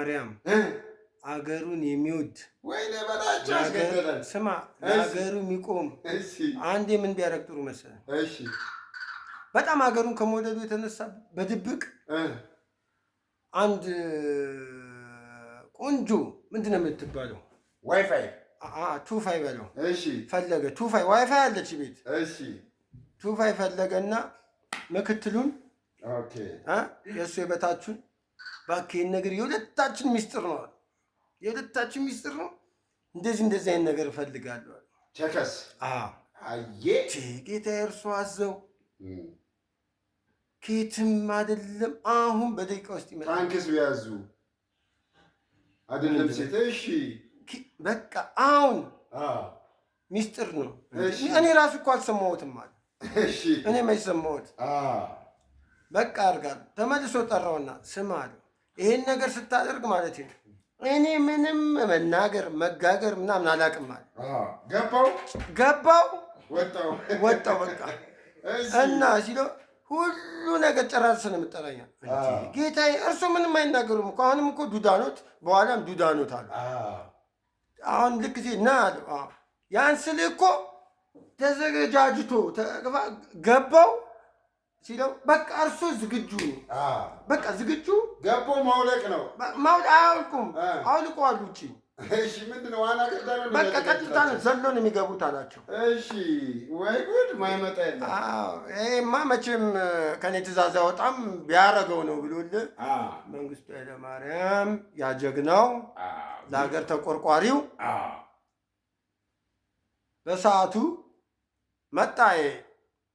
ማርያም አገሩን የሚወድ ወይኔ በላቸው አስገደለን። ስማ ለአገሩ የሚቆም አንዴ ምን ቢያደርግ ጥሩ መሰለህ? እሺ በጣም አገሩን ከመውደዱ የተነሳ በድብቅ አንድ ቆንጆ ምንድን ነው የምትባለው? ዋይፋይ ቱፋይ በለው። እሺ ፈለገ ቱፋይ ዋይፋይ አለች ቤት። እሺ ቱፋይ ፈለገና ምክትሉን ኦኬ የእሱ የበታችን እባክህ ነገር የሁለታችን ሚስጥር ነው፣ የሁለታችን ሚስጥር ነው። እንደዚህ አይነት ነገር እፈልጋለሁ። ቸከስ አየ ጌታ እርሱ አዘው ኬትም አይደለም። አሁን በደቂቃ ውስጥ ይመጣል። ታንክስ ቢያዙ አይደለም ሴት። እሺ በቃ አሁን ሚስጥር ነው። እኔ ራሱ እኮ አልሰማሁትም አለ። እሺ እኔ መች ሰማሁት? በቃ አድርጋለሁ። ተመልሶ ጠራውና ስማ አለው፣ ይሄን ነገር ስታደርግ ማለት ነው እኔ ምንም መናገር መጋገር ምናምን አላውቅም አለ። ገባው ወጣው በቃ እና ሲለው ሁሉ ነገር ጨራርሰህ ነው የምጠራኝ። ጌታዬ እርሱ ምንም አይናገሩም እኮ አሁንም እኮ ዱዳኖት በኋላም ዱዳኖት አሉ። አሁን ልክ ና አለው ያን ስልህ እኮ ተዘገጃጅቶ ገባው ሲለው በቃ እርሱ ዝግጁ ነው። በቃ ዝግጁ ገቦ ማውለቅ ነው። አያውልቁም አውልቀዋል ውጪ። እሺ ምንድን ነው ዋና ቀዳሚ ነው። በቃ ቀጥታ ነው ዘሎ ነው የሚገቡት አላቸው። እሺ ወይ ጉድ ማይመጣ የለም። ይሄማ መቼም ከኔ ትእዛዝ ያወጣም ቢያረገው ነው ብሎልህ መንግስቱ ኃይለማርያም ያጀግናው ለሀገር ተቆርቋሪው በሰዓቱ መጣ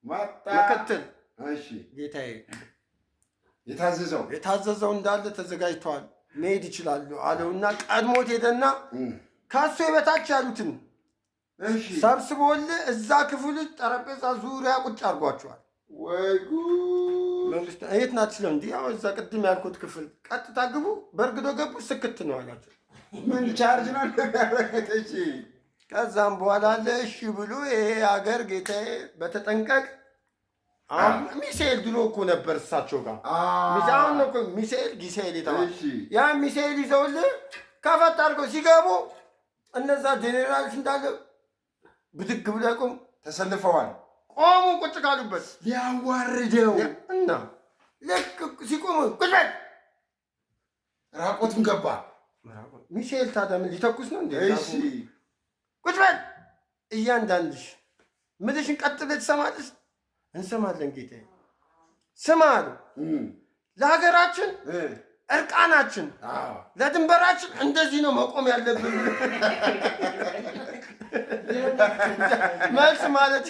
ምክትል። እሺ ጌታዬ የታዘዘው እንዳለ ተዘጋጅተዋል መሄድ ይችላሉ አለውና ቀድሞት ሄደና ከሱ የበታች ያሉትን ሰብስቦልህ እዛ ክፍል ጠረጴዛ ዙሪያ ቁጭ አድርጓቸዋል። ወይ ጉድ መንግስቱ የት ናት ስለው እንዲህ ያው እዛ ቅድም ያልኩት ክፍል ቀጥታ ግቡ። በእርግዶ ገቡ። ስክት ነው አላቸው። ምን ቻርጅ ነው ያደረገት? እሺ ከዛም በኋላ እሺ ብሎ ይሄ ሀገር ጌታዬ በተጠንቀቅ ሚሳኤል ድሮ እኮ ነበር እሳቸው ጋር አሁን ነው እኮ ሚሳኤል ጊሳኤል የተባለ ያ ሚሳኤል ይዘውልህ ከፈት አድርገው ሲገቡ እነዛ ጄኔራሎች እንዳለ ብድግ ብለው ተሰልፈዋል። ቆሙ ቁጭ ካሉበት ሊያዋርደው እና ልክ ሲቆሙ ቁጭ በል ራቆቱን ገባ። ሚሳኤል ታዲያ ምን ሊተኩስ ነው እንዴ? እሺ ቁጭ በል እያንዳንድሽ ምልሽን ቀጥ ብለሽ ትሰማለሽ። እንሰማለን ጌታዬ። ስማ አሉ ለሀገራችን እርቃናችን ለድንበራችን እንደዚህ ነው መቆም ያለብን። መልስ ማለት